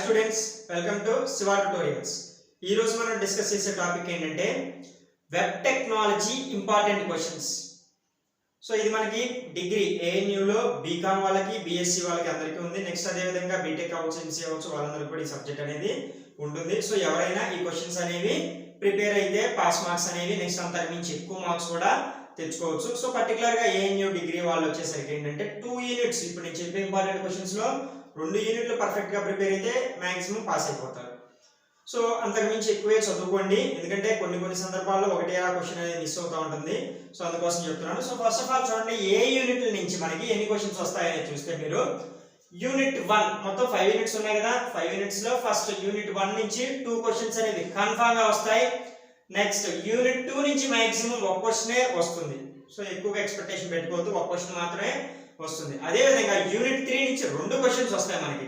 Students welcome to Shiva tutorials. ఈ రోజు మనం డిస్కస్ చేసే టాపిక్ ఏంటంటే web technology important questions. So ఇది మనకి డిగ్రీ ANU లో బీకామ్ వాళ్ళకి BSc వాళ్ళకి అందరికీ ఉంది. నెక్స్ట్ అదే విధంగా బీటెక్ అవ్వచ్చు MCA అవ్వచ్చు వాళ్ళందరికీ కూడా ఈ సబ్జెక్ట్ అనేది ఉంటుంది. సో ఎవరైనా ఈ క్వశ్చన్స్ అనేవి ప్రిపేర్ అయితే పాస్ మార్క్స్ అనేవి నెక్స్ట్ అంతకు మించి ఎక్కువ మార్క్స్ కూడా తెచ్చుకోవచ్చు. సో పర్టికులర్ గా ANU డిగ్రీ వాళ్ళు వచ్చేసరికి ఏంటంటే 2 యూనిట్స్ ఇప్పుడు నేను చెప్పే ఇంపార్టెంట్ క్వశ్చన్స్ లో 2 యూనిట్లు పర్ఫెక్ట్ గా ప్రిపేర్ అయితే మాక్సిమం పాస్ అయిపోతారు. సో అంతకు మించి ఎక్కువే చదువుకోండి, ఎందుకంటే కొన్ని సందర్భాల్లో ఒకటి ఆ క్వశ్చన్ అనేది మిస్ అవుతూ ఉంటుంది. సో అందుకోసం చెప్తున్నాను. సో ఫస్ట్ ఆఫ్ ఆల్ చూడండి, ఏ యూనిట్ నుంచి మనకి ఎన్ని క్వశ్చన్స్ వస్తాయని చూస్తే మీరు యూనిట్ 1 మొత్తం 5 యూనిట్స్ ఉన్నాయి కదా, 5 యూనిట్స్ లో ఫస్ట్ యూనిట్ 1 నుంచి 2 క్వశ్చన్స్ అనేవి కన్ఫర్మ్ గా వస్తాయి. నెక్స్ట్ యూనిట్ 2 నుంచి మాక్సిమం ఒక క్వశ్చనే వస్తుంది. సో ఎక్కువగా ఎక్స్పెక్టేషన్ పెట్టుకోవద్దు, ఒక క్వశ్చన్ మాత్రమే వస్తుంది. అదే విధంగా యూనిట్ 3 నుంచి 2 క్వశ్చన్స్ వస్తాయి మనకి.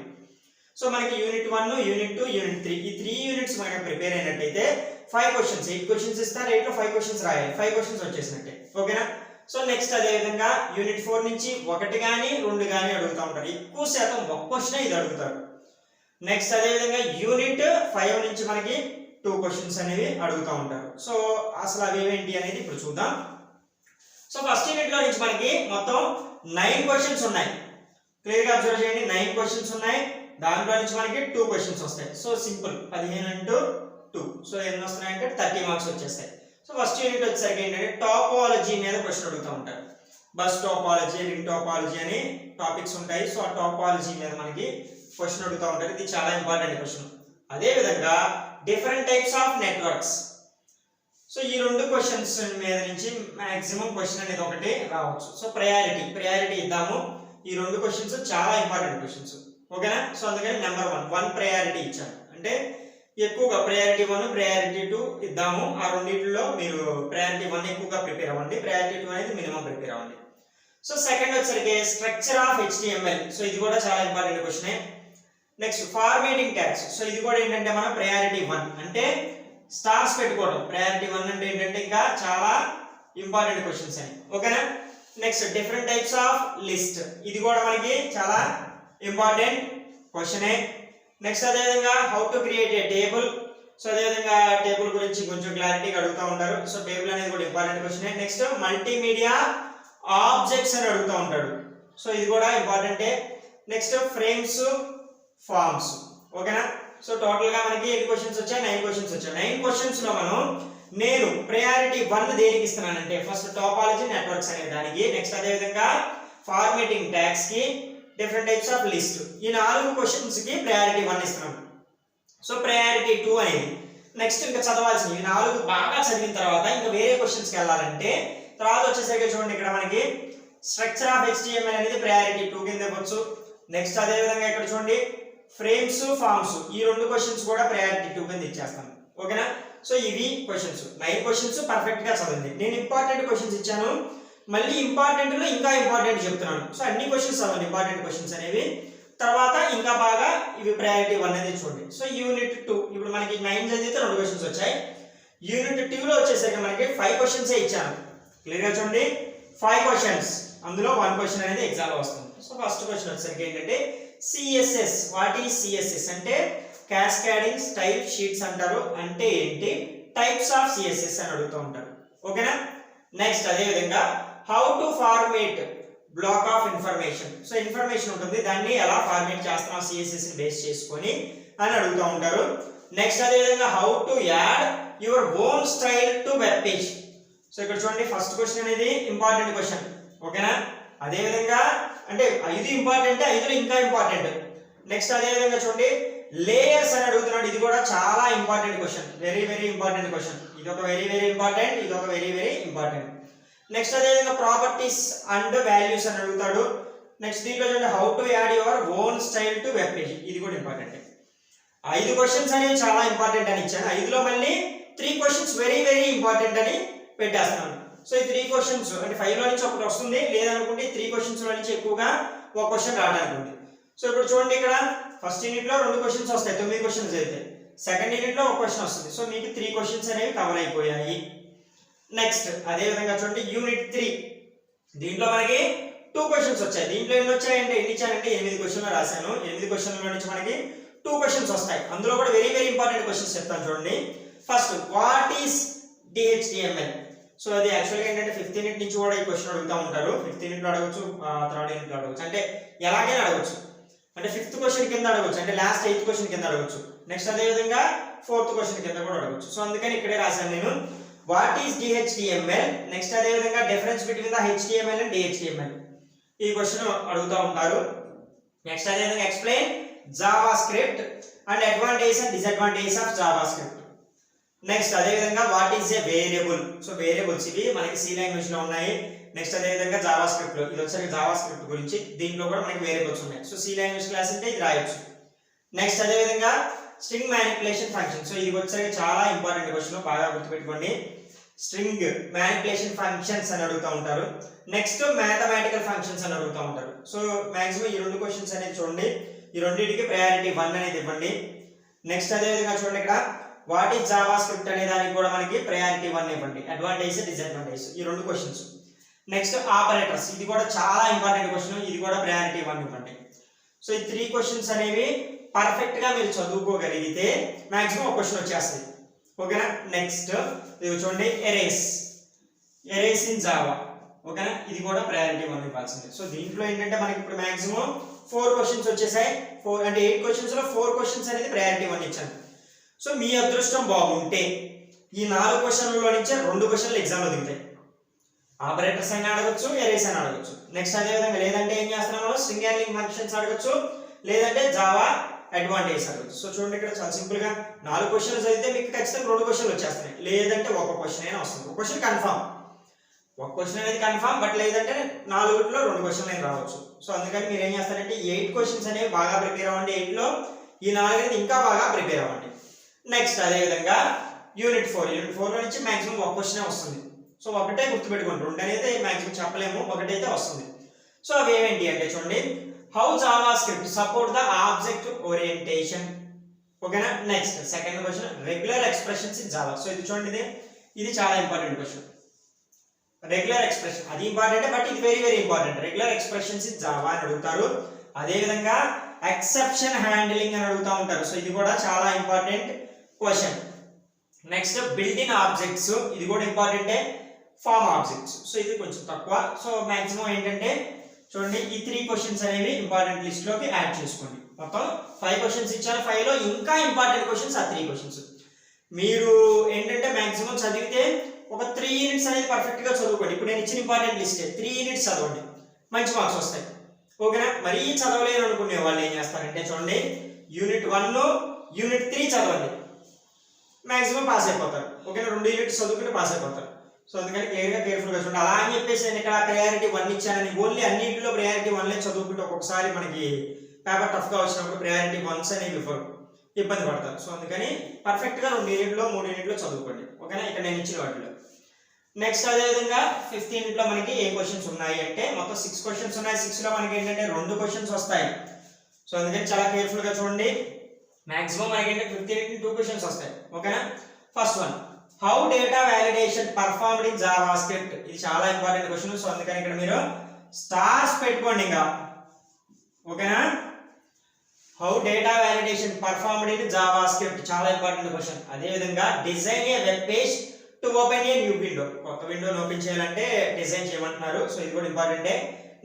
సో మనకి యూనిట్ 1, యూనిట్ 2, యూనిట్ 3 ఈ 3 యూనిట్స్ మనకి ప్రిపేర్ అయినట్టయితే 5 క్వశ్చన్స్, 8 క్వశ్చన్స్ ఇస్తారు, 8 లో 5 క్వశ్చన్స్ రాయాలి, 5 క్వశ్చన్స్ వచ్చేసినట్టే. ఓకేనా? సో నెక్స్ట్ అదే విధంగా యూనిట్ 4 నుంచి 1 గానీ 2 గానీ అడుగుతూ ఉంటారు, ఎక్కువ శాతం ఒక క్వశ్చన్ ఇది అడుగుతారు. నెక్స్ట్ అదే విధంగా యూనిట్ 5 నుంచి మనకి 2 క్వశ్చన్స్ అనేవి అడుగుతూ ఉంటారు. సో అసలు అవి ఏంటి అనేది ఇప్పుడు చూద్దాం. సో ఫస్ట్ యూనిట్ లో నుంచి మనకి మొత్తం 9 క్వశ్చన్స్ ఉన్నాయి. క్లియర్ గా అబ్జర్వ్ చేయండి, 9 క్వశ్చన్స్ ఉన్నాయి. దాంట్లో నుంచి మనకి 2 క్వశ్చన్స్ వస్తాయి. సో సింపుల్, 15 into 2, సో ఎన్ని వస్తున్నాయంటే 30 మార్క్స్ వచ్చేస్తాయి. సో ఫస్ట్ యూనిట్ వచ్చేసరికి ఏంటంటే టాపాలజీ మీద క్వశ్చన్ అడుగుతూ ఉంటారు. బస్ టాపాలజీ, రింగ్ టాపాలజీ అని టాపిక్స్ ఉంటాయి. సో ఆ టాపాలజీ మీద మనకి క్వశ్చన్ అడుగుతూ ఉంటారు. ఇది చాలా ఇంపార్టెంట్ క్వశ్చన్. అదే విధంగా different types of networks. So ఈ 2 క్వశ్చన్స్ మీద నుంచి మాక్సిమం క్వశ్చన్ అనేది ఒకటి రావచ్చు. సో ప్రయారిటీ ఇద్దాము. ఈ 2 క్వశ్చన్స్ చాలా ఇంపార్టెంట్ క్వశ్చన్స్. ఓకేనా? సో అందుకని నెంబర్ 1 ప్రయారిటీ ఇచ్చాను, అంటే ఎక్కువగా ప్రయారిటీ 1, ప్రయారిటీ 2 ఇద్దాము. ఆ రెండింటిలో మీరు ప్రయారిటీ 1 ఎక్కువగా ప్రిపేర్ అవ్వండి, ప్రయారిటీ 2 అనేది మినిమం ప్రిపేర్ అవ్వండి. సో సెకండ్ వచ్చరికి స్ట్రక్చర్ ఆఫ్ HTML. సో ఇది కూడా చాలా important question. Next formatting tags. So ఇది కూడా ఏంటంటే మన ప్రయారిటీ 1 అంటే స్టార్స్ పెట్టుకోవడం. ప్రయారిటీ 1 అంటే ఏంటంటే ఇంకా చాలా ఇంపార్టెంట్ క్వశ్చన్స్ అని. ఓకేనా? Next different types of list. ఇది కూడా మనకి చాలా ఇంపార్టెంట్ క్వశ్చనే. నెక్స్ట్ అదే విధంగా how to create a table. So అదే విధంగా టేబుల్ గురించి కొంచెం క్లారిటీగా అడుగుతూ ఉంటారు. సో టేబుల్ అనేది కూడా ఇంపార్టెంట్ క్వశ్చనే. నెక్స్ట్ మల్టీమీడియా ఆబ్జెక్ట్స్ అని అడుగుతూ ఉంటాడు. సో ఇది కూడా ఇంపార్టెంటే. Next frames, forms. ఓకేనా? సో టోటల్ గా మనకి ఎన్ని క్వశ్చన్స్ వచ్చాయి? 9 క్వశ్చన్స్ వచ్చాయి. 9 క్వశ్చన్స్ లో నేను ప్రయారిటీ 1 దేనికి ఇస్తున్నానంటే ఫస్ట్ టాపాలజీ నెట్వర్క్స్ అనే దానికి, నెక్స్ట్ అదే విధంగా ఫార్మేటింగ్ ట్యాగ్స్ కి, డిఫరెంట్ టైప్స్ ఆఫ్ లిస్ట్, ఈ 4 క్వశ్చన్స్ కి ప్రయారిటీ 1 ఇస్తున్నాను. సో ప్రయారిటీ 2 అనేది నెక్స్ట్ ఇంకా చదవాల్సింది. ఈ 4 బాగా చదివిన తర్వాత ఇంకా వేరే క్వశ్చన్స్ కి వెళ్ళాలంటే తర్వాత వచ్చేసరికి చూడండి, ఇక్కడ మనకి స్ట్రక్చర్ ఆఫ్ HTML అనేది ప్రయారిటీ 2 కింద ఇవ్వచ్చు. నెక్స్ట్ అదే విధంగా ఇక్కడ చూడండి ఫ్రేమ్స్, ఫార్మ్స్, ఈ 2 క్వశ్చన్స్ కూడా ప్రయారిటీ 2 కింద ఇచ్చేస్తాను. ఓకేనా? సో ఇవి క్వశ్చన్స్, 9 క్వశ్చన్స్ పర్ఫెక్ట్ గా చదవండి. నేను ఇంపార్టెంట్ క్వశ్చన్స్ ఇచ్చాను, మళ్ళీ ఇంపార్టెంట్ లో ఇంకా ఇంపార్టెంట్ చెప్తున్నాను. సో అన్ని క్వశ్చన్స్ చదవండి, ఇంపార్టెంట్ క్వశ్చన్స్ అనేవి. తర్వాత ఇంకా బాగా ఇవి ప్రయారిటీ 1 అనేది చూడండి. సో యూనిట్ 2 ఇప్పుడు మనకి 9 చదివితే 2 క్వశ్చన్స్ వచ్చాయి. యూనిట్ 2 లో వచ్చేసరికి మనకి 5 క్వశ్చన్స్ ఇచ్చాను. క్లియర్ గా చూడండి, 5 క్వశ్చన్స్, అందులో 1 క్వశ్చన్ అనేది ఎగ్జామ్ లో వస్తుంది. సో ఫస్ట్ క్వశ్చన్ వచ్చేసరికి ఏంటంటే CSS. వాట్ ఈస్ CSS అంటే క్యాస్కేడింగ్ స్టైల్ షీట్స్ అంటారు. అంటే ఏంటి? టైప్స్ ఆఫ్ CSS అని అడుగుతూ ఉంటారు. ఓకేనా? నెక్స్ట్ అదే విధంగా how to format black of information. So information ఉంటుంది, దాన్ని ఎలా ఫార్మేట్ చేస్తున్నాం CSS ని బేస్ చేసుకొని అని అడుగుతూ ఉంటారు. నెక్స్ట్ అదే విధంగా how to add your own style to web page. So ఇక్కడ చూడండి ఫస్ట్ క్వశ్చన్ అనేది ఇంపార్టెంట్ క్వశ్చన్. ఓకేనా? అదే విధంగా అంటే 5 ఇంపార్టెంట్, 5లో ఇంకా ఇంపార్టెంట్. నెక్స్ట్ అదే విధంగా చూడండి లేయర్స్ అని అడుగుతున్నాడు. ఇది కూడా చాలా important question, very important question. ఇది ఒక వెరీ ఇంపార్టెంట్, ఇది ఒక వెరీ ఇంపార్టెంట్. నెక్స్ట్ అదే విధంగా ప్రాపర్టీస్ అండ్ వాల్యూస్ అని అడుగుతాడు. నెక్స్ట్ దీంట్లో చూడండి how to add your own style to web page. ఇది కూడా ఇంపార్టెంట్. 5 క్వశ్చన్స్ అనేవి చాలా ఇంపార్టెంట్ అని ఇచ్చాను. 5లో మళ్ళీ 3 క్వశ్చన్స్ వెరీ ఇంపార్టెంట్ అని పెట్టేస్తున్నాను. సో ఈ 3 క్వశ్చన్స్ అంటే 5లో నుంచి ఒకటి వస్తుంది, లేదనుకుంటే 3 క్వశ్చన్స్ లో నుంచి ఎక్కువగా ఒక క్వశ్చన్ రావడానికి ఉంది. సో ఇప్పుడు చూడండి, ఇక్కడ ఫస్ట్ యూనిట్ లో 2 క్వశ్చన్స్ వస్తాయి, 9 క్వశ్చన్స్ అయితే. సెకండ్ యూనిట్ లో ఒక క్వశ్చన్ వస్తుంది. సో మీకు 3 క్వశ్చన్స్ అనేవి కవర్ అయిపోయాయి. నెక్స్ట్ అదే విధంగా చూడండి యూనిట్ 3, దీంట్లో మనకి 2 క్వశ్చన్స్ వచ్చాయి. దీంట్లో ఎన్ని వచ్చాయంటే 8 క్వశ్చన్లు రాశాను. 8 క్వశ్చన్ల నుంచి మనకి 2 క్వశ్చన్స్ వస్తాయి. అందులో కూడా వెరీ వెరీ ఇంపార్టెంట్ క్వశ్చన్స్ చెప్తాను చూడండి. First what is DHTML. So అది యాక్చువల్గా ఏంటంటే 5th యూనిట్ నుంచి కూడా ఈ క్వశ్చన్ అడుగుతూ ఉంటారు. 5th యూనిట్లో అడగచ్చు, 3rd యూనిట్లో అడగచ్చు, అంటే ఎలాగైనా అడగచ్చు. అంటే 5th క్వశ్చన్ కింద అడగచ్చు, అంటే లాస్ట్ 8th క్వశ్చన్ కింద అడగచ్చు. నెక్స్ట్ అదే విధంగా 4th క్వశ్చన్ కింద కూడా అడగచ్చు. సో అందుకని ఇక్కడే రాశాను నేను వాట్ ఈస్ DHTML. నెక్స్ట్ అదే విధంగా difference between the HTML and DHTML ఈ క్వశ్చన్ అడుగుతూ ఉంటారు. నెక్స్ట్ అదే విధంగా explain Java script and advantages and disadvantages of Java script. Next అదే విధంగా what is a variable. So variables ఇవి మనకి సి లాంగ్వేజ్ లో ఉన్నాయి. నెక్స్ట్ అదే విధంగా జావా స్క్రిప్ట్ లో ఇది వచ్చేసరికి జావా స్క్రిప్ట్ గురించి, దీంట్లో కూడా మనకి వేరియబుల్స్ ఉన్నాయి. సో సి లాంగ్వేజ్ క్లాస్ అంటే ఇది రాయొచ్చు. నెక్స్ట్ అదే విధంగా స్ట్రింగ్ మ్యానిపులేషన్ ఫంక్షన్. సో ఇది వచ్చేసరికి చాలా ఇంపార్టెంట్ క్వశ్చన్, బాగా గుర్తుపెట్టుకోండి. స్ట్రింగ్ మ్యానిపులేషన్ ఫంక్షన్స్ అని అడుగుతూ ఉంటారు. నెక్స్ట్ మ్యాథమెటికల్ ఫంక్షన్స్ అని అడుగుతూ ఉంటారు. సో మాక్సిమం ఈ 2 క్వశ్చన్స్ అనేది చూడండి, ఈ రెండింటికి ప్రయారిటీ 1 అనేది ఇవ్వండి. నెక్స్ట్ అదే విధంగా చూడండి ఇక్కడ వాట్ ఈస్ జావా స్క్రిప్ట్ అనే దానికి కూడా మనకి ప్రయారిటీ 1 ఇవ్వండి. అడ్వాంటేజెస్ డిసడ్వాంటేజెస్ ఈ 2 క్వశ్చన్స్. నెక్స్ట్ ఆపరేటర్స్, ఇది కూడా చాలా ఇంపార్టెంట్ క్వశ్చన్, ఇది కూడా ప్రయారిటీ 1 ఇవ్వండి. సో ఈ 3 క్వశ్చన్స్ అనేవి పర్ఫెక్ట్ గా మీరు చదువుకోగలిగితే మాక్సిమం ఒక క్వశ్చన్ వచ్చేస్తుంది. ఓకేనా. నెక్స్ట్ ఇది చూడండి ఎరేస్ ఇన్ జావా. ఓకేనా, ఇది కూడా ప్రయారిటీ 1 ఇవ్వాల్సిందే. సో దీంట్లో ఏంటంటే మనకి ఇప్పుడు మాక్సిమం 4 క్వశ్చన్స్ వచ్చేసాయి. 4 అంటే 8 క్వశ్చన్స్ లో 4 క్వశ్చన్స్ అనేది ప్రయారిటీ 1 ఇచ్చాను. సో మీ అదృష్టం బాగుంటే ఈ 4 క్వశ్చన్లలో నుంచే 2 క్వశ్చన్లు ఎగ్జామ్ లో దిగుతాయి. ఆపరేటర్స్ అయినా అడగచ్చు, ఎరేస్ అయినా అడగచ్చు. నెక్స్ట్ అదే విధంగా లేదంటే ఏం చేస్తున్నాం మనం స్ట్రింగ్ హ్యాండ్లింగ్ ఫంక్షన్స్ అడగచ్చు, లేదంటే జావా అడ్వాంటేజ్ అడగచ్చు. సో చూడండి ఇక్కడ చాలా సింపుల్ గా 4 క్వశ్చన్స్ అయితే మీకు ఖచ్చితంగా 2 క్వశ్చన్లు వచ్చేస్తాయి, లేదంటే ఒక క్వశ్చన్ అయినా వస్తుంది. ఒక క్వశ్చన్ కన్ఫర్మ్, ఒక క్వశ్చన్ అనేది కన్ఫర్మ్, బట్ లేదంటే 4లో 2 క్వశ్చన్లు అయినా రావచ్చు. సో అందుకని మీరు ఏం చేస్తారంటే 8 క్వశ్చన్స్ అనేవి బాగా ప్రిపేర్ అవ్వండి. 8లో ఈ 4 అనేది ఇంకా బాగా ప్రిపేర్ అవ్వండి. నెక్స్ట్ అదే విధంగా యూనిట్ 4 లో నుంచి మాక్సిమం ఒక క్వశ్చనే వస్తుంది. సో ఒకటే గుర్తుపెట్టుకోండి, 2 అనేది మాక్సిమం చెప్పలేము, ఒకటైతే వస్తుంది. సో అవి ఏమేంటి అంటే చూడండి how JavaScript support the object orientation. ఓకేనా. Next second question regular expressions in Java. So ఇది చూడండి, ఇది చాలా ఇంపార్టెంట్ క్వశ్చన్. రెగ్యులర్ ఎక్స్ప్రెషన్ అది ఇంపార్టెంట్, బట్ ఇది very very important. Regular expressions in Java అని అడుగుతారు. అదే విధంగా ఎక్సెప్షన్ హ్యాండ్లింగ్ అని అడుగుతూ ఉంటారు. సో ఇది కూడా చాలా important question. Next built in objects, ఇది కూడా ఇంపార్టెంటే. ఫార్మ్ ఆబ్జెక్ట్స్, సో ఇది కొంచెం తక్కువ. సో మాక్సిమం ఏంటంటే చూడండి ఈ 3 క్వశ్చన్స్ అనేవి ఇంపార్టెంట్ లిస్ట్ లోకి యాడ్ చేసుకోండి. మొత్తం 5 క్వశ్చన్స్ ఇచ్చాను, 5లో ఇంకా ఇంపార్టెంట్ క్వశ్చన్స్ ఆ 3 క్వశ్చన్స్. మీరు ఏంటంటే మాక్సిమం చదివితే ఒక 3 యూనిట్స్ అనేది పర్ఫెక్ట్ గా చదువుకోండి. ఇప్పుడు నేను ఇచ్చిన ఇంపార్టెంట్ లిస్ట్ 3 యూనిట్స్ చదవండి, మంచి మార్క్స్ వస్తాయి. ఓకేనా. మరీ చదవలేను అనుకునే వాళ్ళు ఏం చేస్తారంటే చూడండి యూనిట్ 1 యూనిట్ 3 చదవండి, మాక్సిమం పాస్ అయిపోతారు. ఓకేనా, 2 యూనిట్స్ చదువుకుంటే పాస్ అయిపోతారు. సో అందుకని క్లియర్ గా కేర్ఫుల్ గా చూడండి. అలా అని చెప్పేసి నేను ఇక్కడ ప్రయారిటీ 1 ఇచ్చానని ఓన్లీ అన్నింటిలో ప్రయారిటీ 1 చదువుకుంటే ఒక్కొక్కసారి మనకి పేపర్ టఫ్ గా వచ్చినప్పుడు ప్రయారిటీ 1s అనేవి ఇబ్బంది పడతారు. సో అందుకని పర్ఫెక్ట్ గా 2 యూనిట్లో 3 యూనిట్లో చదువుకోండి. ఓకేనా, ఇక్కడ నేను ఇచ్చిన వాటిలో. నెక్స్ట్ అదే విధంగా 5th యూనిట్ లో మనకి ఏ క్వశ్చన్స్ ఉన్నాయి అంటే మొత్తం 6 క్వశ్చన్స్ ఉన్నాయి. 6లో మనకి ఏంటంటే 2 క్వశ్చన్స్ వస్తాయి. సో అందుకని చాలా కేర్ఫుల్ గా చూడండి. మాక్సిమం మనకి ఏంటంటే 5th యూనిట్ 2 క్వశ్చన్స్ వస్తాయి. ఓకేనా. First one how data validation performed in Java script. ఇది చాలా ఇంపార్టెంట్ క్వశ్చన్. సో అందుకని ఇక్కడ మీరు స్టార్స్ పెట్టుకోండి ఇంకా. ఓకేనా. How data validation performed in JavaScript చాలా ఇంపార్టెంట్ క్వశ్చన్. అదే విధంగా design a web page to open a new window. కొత్త విండోని ఓపెన్ చేయాలంటే డిజైన్ చేయమంటున్నారు. సో ఇది కూడా ఇంపార్టెంటే.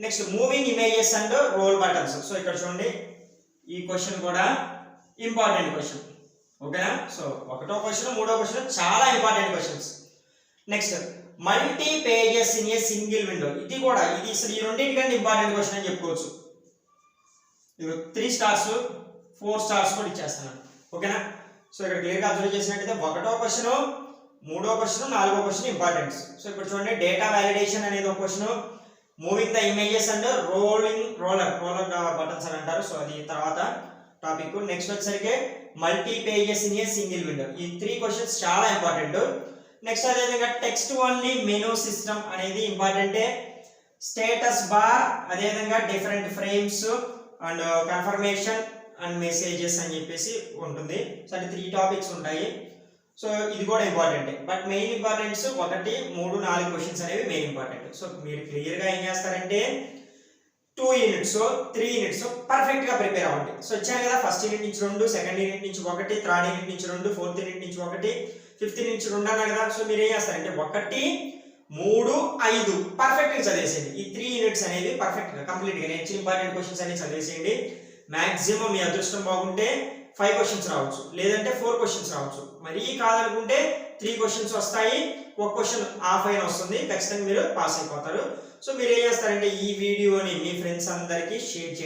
Next moving images and roll buttons. So ఇక్కడ చూడండి ఈ క్వశ్చన్ కూడా ఇంపార్టెంట్ క్వశ్చన్. ఓకేనా. సో ఒకటో క్వశ్చన్, మూడో క్వశ్చన్ చాలా important questions. Next multi pages in a single window. ఇది కూడా ఇది అసలు ఈ రెండింటికంటే ఇంపార్టెంట్ క్వశ్చన్ అని చెప్పుకోవచ్చు. 3 స్టార్స్ 4 స్టార్స్ కూడా ఇచ్చేస్తున్నాను. ఓకేనా. సో ఇక్కడ క్లియర్ గా అబ్జర్వ్ చేసినట్టయితే ఒకటో క్వశ్చన్, మూడో క్వశ్చన్, నాలుగో క్వశ్చన్ ఇంపార్టెంట్స్. సో ఇప్పుడు చూడండి డేటా వాలిడేషన్ అనేది ఒక question, moving the images and roller buttons అని అంటారు. సో అది తర్వాత టాపిక్. నెక్స్ట్ వచ్చేసరికి multi pages in a single window. ఈ 3 క్వశ్చన్స్ చాలా ఇంపార్టెంట్. నెక్స్ట్ అదే విధంగా టెక్స్ట్ ఓన్లీ మెనూ సిస్టమ్ అనేది ఇంపార్టెంటే. స్టేటస్ బార్, అదే విధంగా different frames and confirmation and messages అని చెప్పేసి ఉంటుంది. సో అంటే 3 టాపిక్స్ ఉంటాయి. సో ఇది కూడా important. But main importance 1, 3, 4 questions అనేవి మెయిన్ ఇంపార్టెంట్. సో మీరు క్లియర్ గా ఏం చేస్తారంటే 2 యూనిట్స్ 3 యూనిట్స్ పర్ఫెక్ట్ గా ప్రిపేర్ అవ్వండి. సో ఇచ్చాను కదా, ఫస్ట్ యూనిట్ నుంచి 2, సెకండ్ యూనిట్ నుంచి 1, థర్డ్ యూనిట్ నుంచి 2, ఫోర్త్ యూనిట్ నుంచి 1, ఫిఫ్త్ యూనిట్ నుంచి 2 అన్నా కదా. సో మీరు ఏం చేస్తారంటే 1, 3, 5 పర్ఫెక్ట్ గా చదివేసేయండి. ఈ 3 యూనిట్స్ అనేవి పర్ఫెక్ట్ గా కంప్లీట్ గా నేను ఇంపార్టెంట్ క్వశ్చన్స్ అన్ని చదివేసేయండి. మాక్సిమం మీ అదృష్టం బాగుంటే 5 క్వశ్చన్స్ రావచ్చు, లేదంటే 4 క్వశ్చన్స్ రావచ్చు. మరీ కాదనుకుంటే 3 క్వశ్చన్స్ వస్తాయి, ఒక క్వశ్చన్ హాఫ్ అయినా వస్తుంది, ఖచ్చితంగా మీరు పాస్ అయిపోతారు. సో మీరు ఏం చేస్తారంటే ఈ వీడియోని మీ ఫ్రెండ్స్ అందరికీ షేర్ చేయండి.